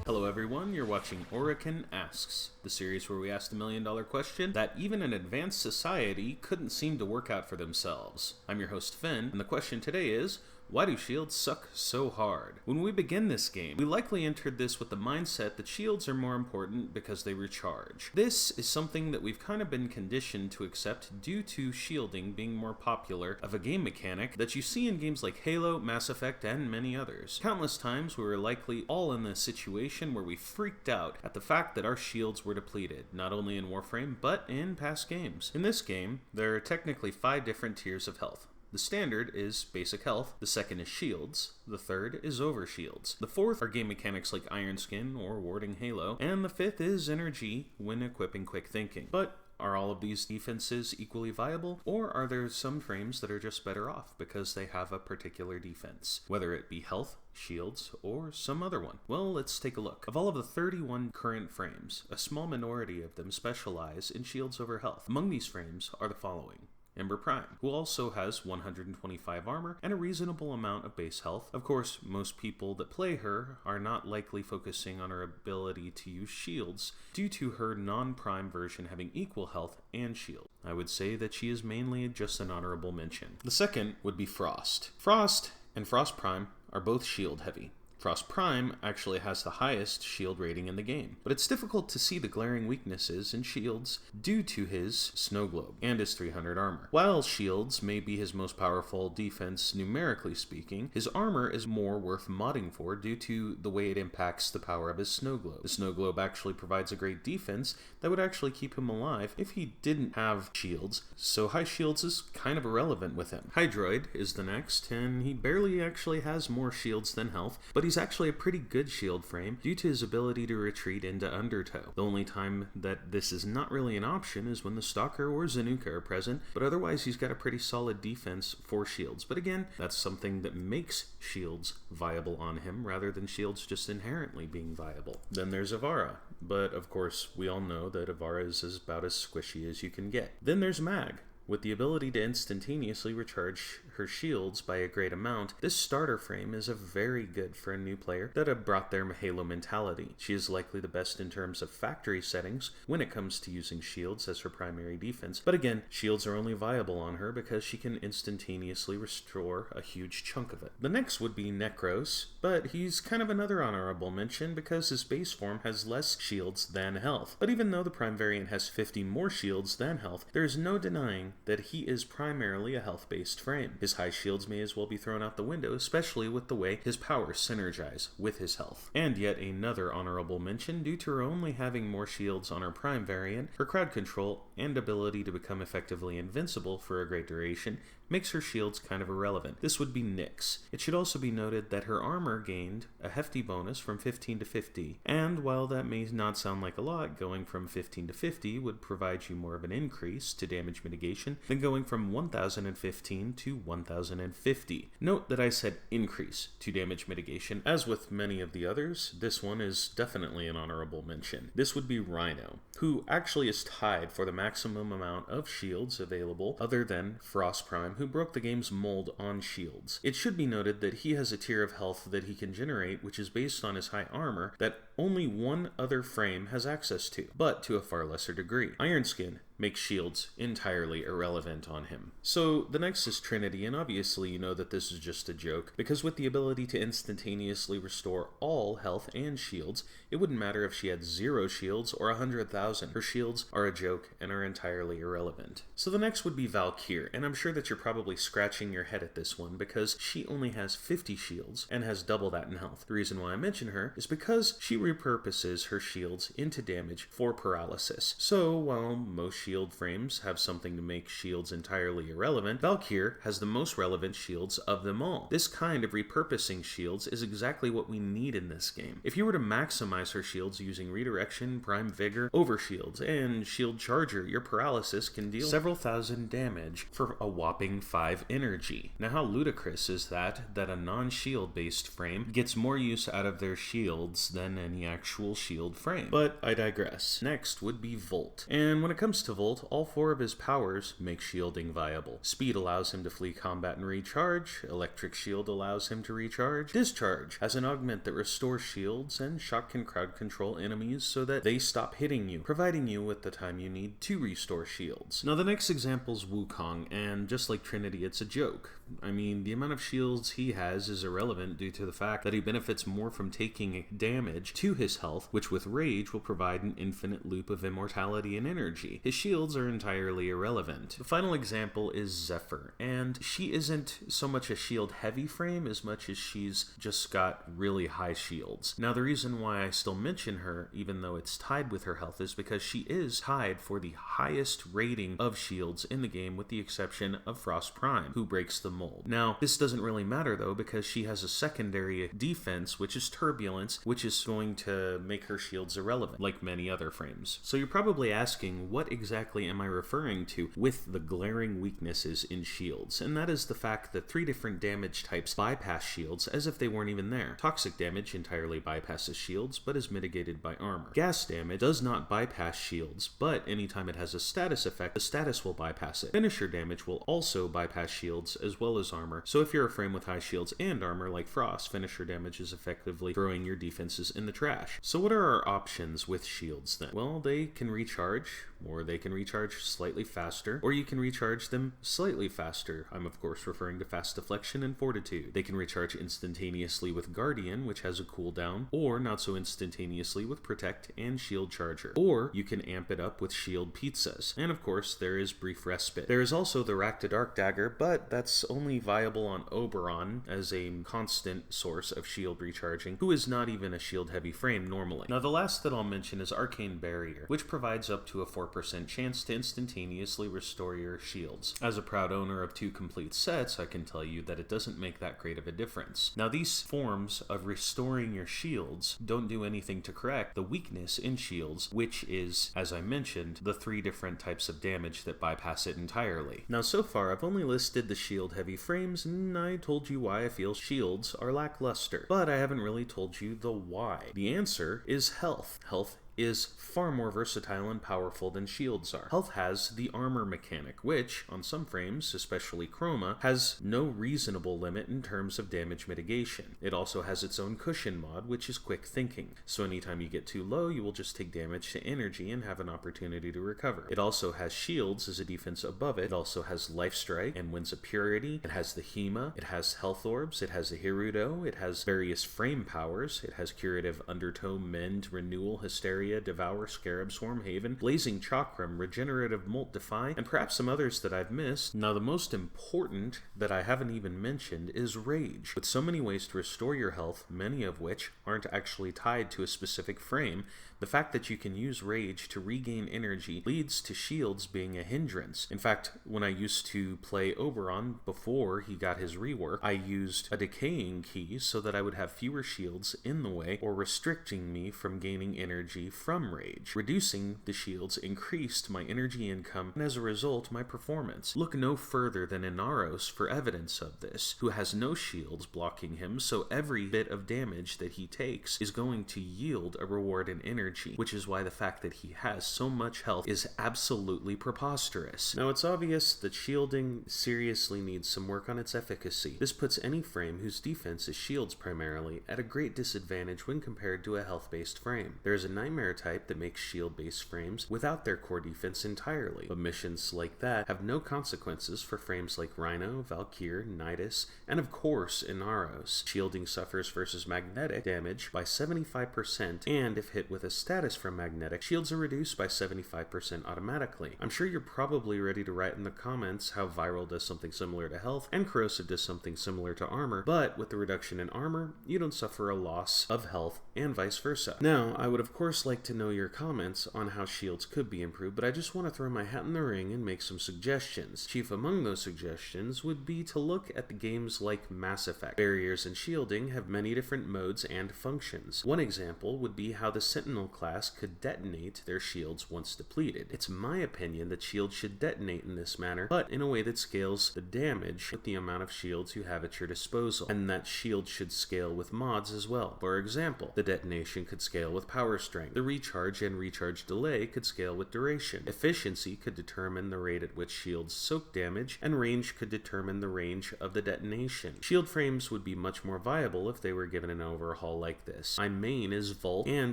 Hello everyone, you're watching Orokin Asks, the series where we ask the million-dollar question that even an advanced society couldn't seem to work out for themselves. I'm your host Finn, and the question today is, why do shields suck so hard? When we begin this game, we likely entered this with the mindset that shields are more important because they recharge. This is something that we've kind of been conditioned to accept due to shielding being more popular of a game mechanic that you see in games like Halo, Mass Effect, and many others. Countless times we were likely all in this situation where we freaked out at the fact that our shields were depleted, not only in Warframe, but in past games. In this game, there are technically 5 different tiers of health. The standard is basic health, the second is shields, the third is over shields, the fourth are game mechanics like Iron Skin or Warding Halo, and the fifth is energy when equipping quick thinking. But are all of these defenses equally viable, or are there some frames that are just better off because they have a particular defense, whether it be health, shields, or some other one? Well, let's take a look. Of all of the 31 current frames, a small minority of them specialize in shields over health. Among these frames are the following. Ember Prime, who also has 125 armor and a reasonable amount of base health. Of course, most people that play her are not likely focusing on her ability to use shields due to her non-prime version having equal health and shield. I would say that she is mainly just an honorable mention. The second would be Frost. Frost and Frost Prime are both shield heavy. Frost Prime actually has the highest shield rating in the game, but it's difficult to see the glaring weaknesses in shields due to his snow globe and his 300 armor. While shields may be his most powerful defense numerically speaking, his armor is more worth modding for due to the way it impacts the power of his snow globe. The snow globe actually provides a great defense that would actually keep him alive if he didn't have shields, so high shields is kind of irrelevant with him. Hydroid is the next, and he barely actually has more shields than health, but he's actually a pretty good shield frame due to his ability to retreat into Undertow. The only time that this is not really an option is when the Stalker or Zanuka are present, but otherwise he's got a pretty solid defense for shields. But again, that's something that makes shields viable on him rather than shields just inherently being viable. Then there's Avara, but of course we all know that Avara is about as squishy as you can get. Then there's Mag. With the ability to instantaneously recharge her shields by a great amount, this starter frame is very good for a new player that have brought their Halo mentality. She is likely the best in terms of factory settings when it comes to using shields as her primary defense, but again, shields are only viable on her because she can instantaneously restore a huge chunk of it. The next would be Necros, but he's kind of another honorable mention because his base form has less shields than health. But even though the prime variant has 50 more shields than health, there is no denying that he is primarily a health-based frame. His high shields may as well be thrown out the window, especially with the way his powers synergize with his health. And yet another honorable mention, due to her only having more shields on her prime variant, her crowd control and ability to become effectively invincible for a great duration makes her shields kind of irrelevant. This would be Nyx. It should also be noted that her armor gained a hefty bonus from 15 to 50, and while that may not sound like a lot, going from 15 to 50 would provide you more of an increase to damage mitigation than going from 1015 to 1050. Note that I said increase to damage mitigation. As with many of the others, this one is definitely an honorable mention. This would be Rhino, who actually is tied for the maximum amount of shields available other than Frost Prime, who broke the game's mold on shields. It should be noted that he has a tier of health that he can generate which is based on his high armor that only one other frame has access to, but to a far lesser degree. Iron Skin makes shields entirely irrelevant on him. So the next is Trinity, and obviously you know that this is just a joke, because with the ability to instantaneously restore all health and shields, it wouldn't matter if she had 0 shields or 100,000. Her shields are a joke and are entirely irrelevant. So the next would be Valkyr, and I'm sure that you're probably scratching your head at this one because she only has 50 shields and has double that in health. The reason why I mention her is because she repurposes her shields into damage for paralysis. So while most shield frames have something to make shields entirely irrelevant, Valkyr has the most relevant shields of them all. This kind of repurposing shields is exactly what we need in this game. If you were to maximize her shields using redirection, prime vigor, overshields, and shield charger, your paralysis can deal several thousand damage for a whopping 5 energy. Now how ludicrous is that a non-shield based frame gets more use out of their shields than any actual shield frame? But I digress. Next would be Volt. And when it comes to Volt, all 4 of his powers make shielding viable. Speed allows him to flee combat and recharge, Electric Shield allows him to recharge, Discharge has an augment that restores shields, and Shock can crowd control enemies so that they stop hitting you, providing you with the time you need to restore shields. Now the next example's Wukong, and just like Trinity, it's a joke. I mean, the amount of shields he has is irrelevant due to the fact that he benefits more from taking damage to his health, which with Rage will provide an infinite loop of immortality and energy. His shields are entirely irrelevant. The final example is Zephyr, and she isn't so much a shield heavy frame as much as she's just got really high shields. Now the reason why I still mention her, even though it's tied with her health, is because she is tied for the highest rating of shields in the game, with the exception of Frost Prime, who breaks the mold. Now, this doesn't really matter though, because she has a secondary defense, which is Turbulence, which is going to make her shields irrelevant, like many other frames. So you're probably asking, what exactly am I referring to with the glaring weaknesses in shields? And that is the fact that 3 different damage types bypass shields as if they weren't even there. Toxic damage entirely bypasses shields, but is mitigated by armor. Gas damage does not bypass shields, but anytime it has a status effect, the status will bypass it. Finisher damage will also bypass shields as well as armor, so if you're a frame with high shields and armor like Frost, finisher damage is effectively throwing your defenses in the trash. So what are our options with shields then? Well, they can recharge, or they can recharge slightly faster, or you can recharge them slightly faster. I'm of course referring to Fast Deflection and Fortitude. They can recharge instantaneously with Guardian, which has a cooldown, or not so instantaneously with Protect and Shield Charger. Or you can amp it up with Shield Pizzas. And of course, there is Brief Respite. There is also the Rack to Dark Dagger, but that's only viable on Oberon as a constant source of shield recharging, who is not even a shield heavy frame normally. Now the last that I'll mention is Arcane Barrier, which provides up to a 4% chance to instantaneously restore your shields. As a proud owner of 2 complete sets, I can tell you that it doesn't make that great of a difference. Now these forms of restoring your shields don't do anything to correct the weakness in shields, which is, as I mentioned, the 3 different types of damage that bypass it entirely. Now so far I've only listed the shield heavy frames, and I told you why I feel shields are lackluster, but I haven't really told you the why. The answer is health. Health is far more versatile and powerful than shields are. Health has the armor mechanic, which, on some frames, especially Chroma, has no reasonable limit in terms of damage mitigation. It also has its own cushion mod, which is quick thinking, so anytime you get too low, you will just take damage to energy and have an opportunity to recover. It also has shields as a defense above it. It also has Life Strike and Winds of Purity. It has the Hema. It has Health Orbs. It has the Hirudo. It has various frame powers. It has Curative Undertow, Mend, Renewal, Hysteria, Devour, Scarab, Swarm Haven, Blazing Chakram, Regenerative Molt Defy, and perhaps some others that I've missed. Now the most important that I haven't even mentioned is Rage. With so many ways to restore your health, many of which aren't actually tied to a specific frame, the fact that you can use Rage to regain energy leads to shields being a hindrance. In fact, when I used to play Oberon before he got his rework, I used a decaying key so that I would have fewer shields in the way or restricting me from gaining energy from Rage. Reducing the shields increased my energy income and as a result my performance. Look no further than Inaros for evidence of this, who has no shields blocking him, so every bit of damage that he takes is going to yield a reward in energy, which is why the fact that he has so much health is absolutely preposterous. Now it's obvious that shielding seriously needs some work on its efficacy. This puts any frame whose defense is shields primarily at a great disadvantage when compared to a health-based frame. There is a Nightmare type that makes shield-based frames without their core defense entirely, but missions like that have no consequences for frames like Rhino, Valkyr, Nidus, and of course Inaros. Shielding suffers versus magnetic damage by 75%, and if hit with a status from magnetic, shields are reduced by 75% automatically. I'm sure you're probably ready to write in the comments how Viral does something similar to health, and Corrosive does something similar to armor, but with the reduction in armor, you don't suffer a loss of health, and vice versa. Now, I would of course like to know your comments on how shields could be improved, but I just want to throw my hat in the ring and make some suggestions. Chief among those suggestions would be to look at the games like Mass Effect. Barriers and shielding have many different modes and functions. One example would be how the Sentinel class could detonate their shields once depleted. It's my opinion that shields should detonate in this manner, but in a way that scales the damage with the amount of shields you have at your disposal, and that shields should scale with mods as well. For example, the detonation could scale with power strength. The The recharge and recharge delay could scale with duration. Efficiency could determine the rate at which shields soak damage, and range could determine the range of the detonation. Shield frames would be much more viable if they were given an overhaul like this. My main is Volt, and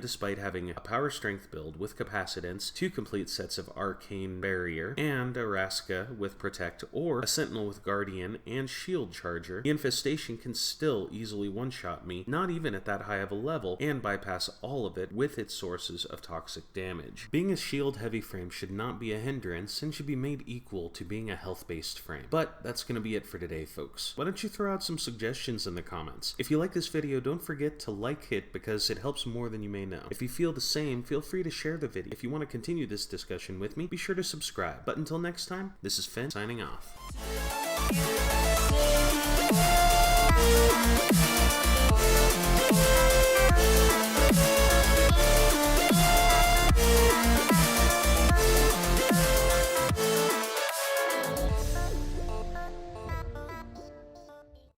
despite having a power strength build with capacitance, 2 complete sets of arcane barrier, and a Raska with protect, or a sentinel with guardian and shield charger, the infestation can still easily one-shot me, not even at that high of a level, and bypass all of it with its sources of toxic damage. Being a shield heavy frame should not be a hindrance and should be made equal to being a health-based frame. But that's going to be it for today, folks. Why don't you throw out some suggestions in the comments? If you like this video, don't forget to like it because it helps more than you may know. If you feel the same, feel free to share the video. If you want to continue this discussion with me, be sure to subscribe. But until next time, this is Fen signing off.